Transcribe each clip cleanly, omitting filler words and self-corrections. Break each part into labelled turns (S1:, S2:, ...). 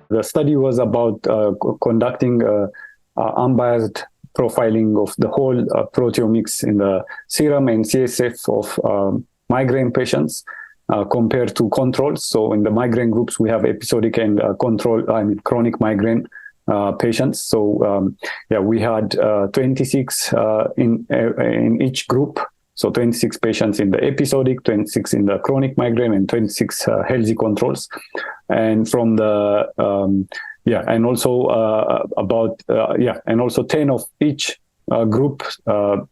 S1: the study was about conducting unbiased profiling of the whole proteomics in the serum and CSF of migraine patients compared to controls. So in the migraine groups, we have episodic and chronic migraine patients. So we had 26 in each group. So 26 patients in the episodic, 26 in the chronic migraine, and 26 healthy controls. And from the and also 10 of each group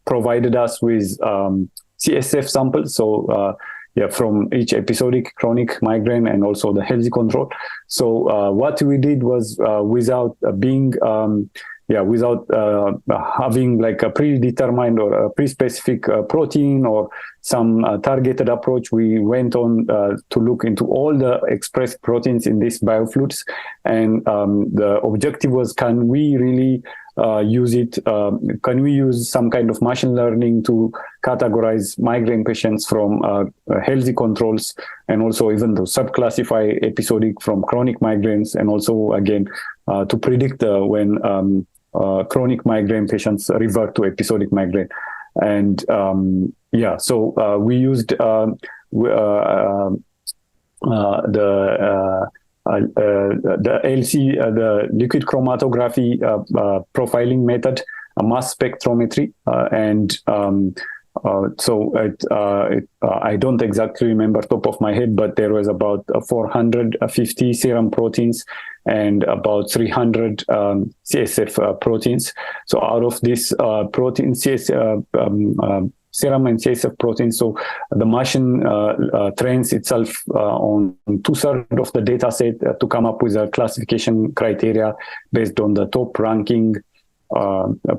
S1: provided us with CSF samples. So from each episodic, chronic migraine, and also the healthy control. So what we did was without having like a predetermined or a pre-specific protein or some targeted approach, we went on to look into all the expressed proteins in these biofluids. And the objective was, can we really use it? Can we use some kind of machine learning to categorize migraine patients from healthy controls, and also even to subclassify episodic from chronic migraines, and also again to predict when chronic migraine patients revert to episodic migraine. And we used the LC, the liquid chromatography profiling method, a mass spectrometry, I don't exactly remember top of my head, but there was about 450 serum proteins and about 300 CSF proteins. So out of this protein, serum and CSF proteins, so the machine trains itself on 2/3 of the data set to come up with a classification criteria based on the top ranking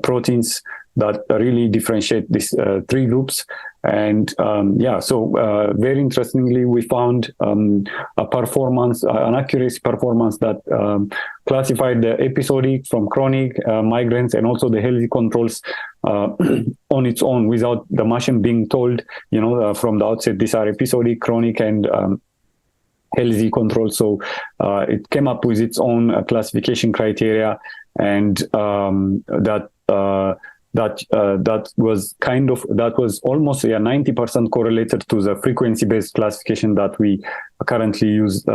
S1: proteins that really differentiate these three groups. And very interestingly, we found a performance, an accuracy performance that classified the episodic from chronic migraines and also the healthy controls on its own, without the machine being told, from the outset, these are episodic, chronic, and healthy controls. So it came up with its own classification criteria, and that was almost 90% correlated to the frequency-based classification that we currently use.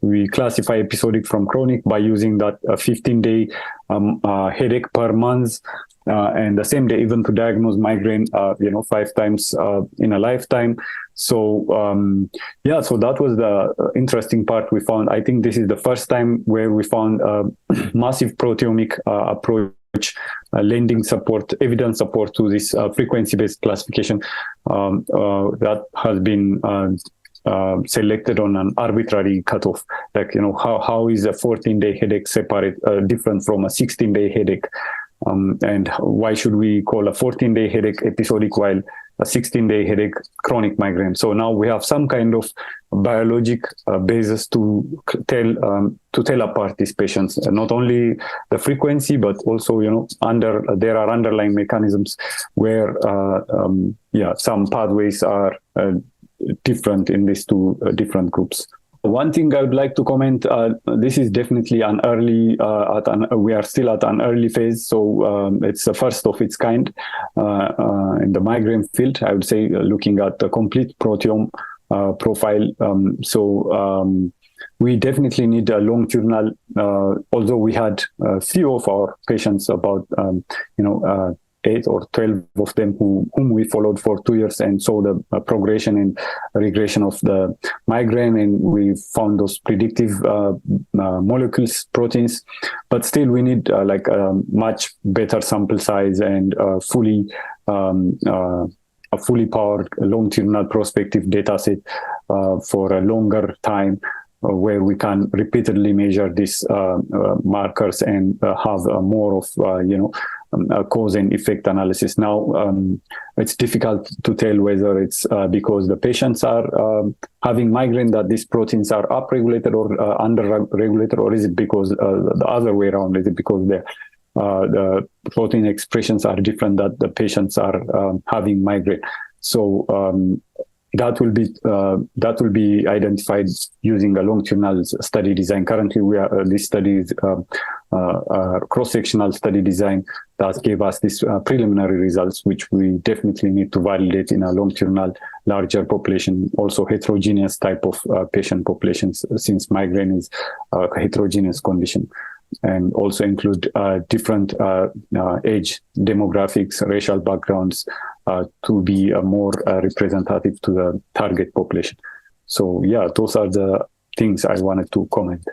S1: We classify episodic from chronic by using that 15-day headache per month, and the same day even to diagnose migraine, 5 times in a lifetime. So so that was the interesting part we found. I think this is the first time where we found a massive proteomic approach lending evidence support to this frequency-based classification that has been selected on an arbitrary cutoff. Like, how is a 14-day headache different from a 16-day headache? And why should we call a 14-day headache episodic while a 16-day headache chronic migraine? So now we have some kind of biologic basis to tell apart these patients, not only the frequency, but also there are underlying mechanisms where some pathways are different in these two different groups. One thing I would like to comment, this is definitely an early, we are still at an early phase, so it's the first of its kind in the migraine field, I would say, looking at the complete proteome profile. We definitely need a longitudinal, although we had a few of our patients, about 8 or 12 of them whom we followed for 2 years and saw the progression and regression of the migraine, and we found those predictive molecules, proteins. But still, we need a much better sample size and a fully powered longitudinal prospective data set for a longer time, where we can repeatedly measure these markers and have more of cause and effect analysis. Now, it's difficult to tell whether it's because the patients are having migraine that these proteins are upregulated or underregulated, or is it because the other way around? Is it because the protein expressions are different that the patients are having migraine? So that will be identified using a longitudinal study design. Currently, this study is cross-sectional study design that gave us these preliminary results, which we definitely need to validate in a longitudinal larger population, also heterogeneous type of patient populations, since migraine is a heterogeneous condition, and also include different age demographics, racial backgrounds, to be more representative to the target population. So yeah, those are the things I wanted to comment.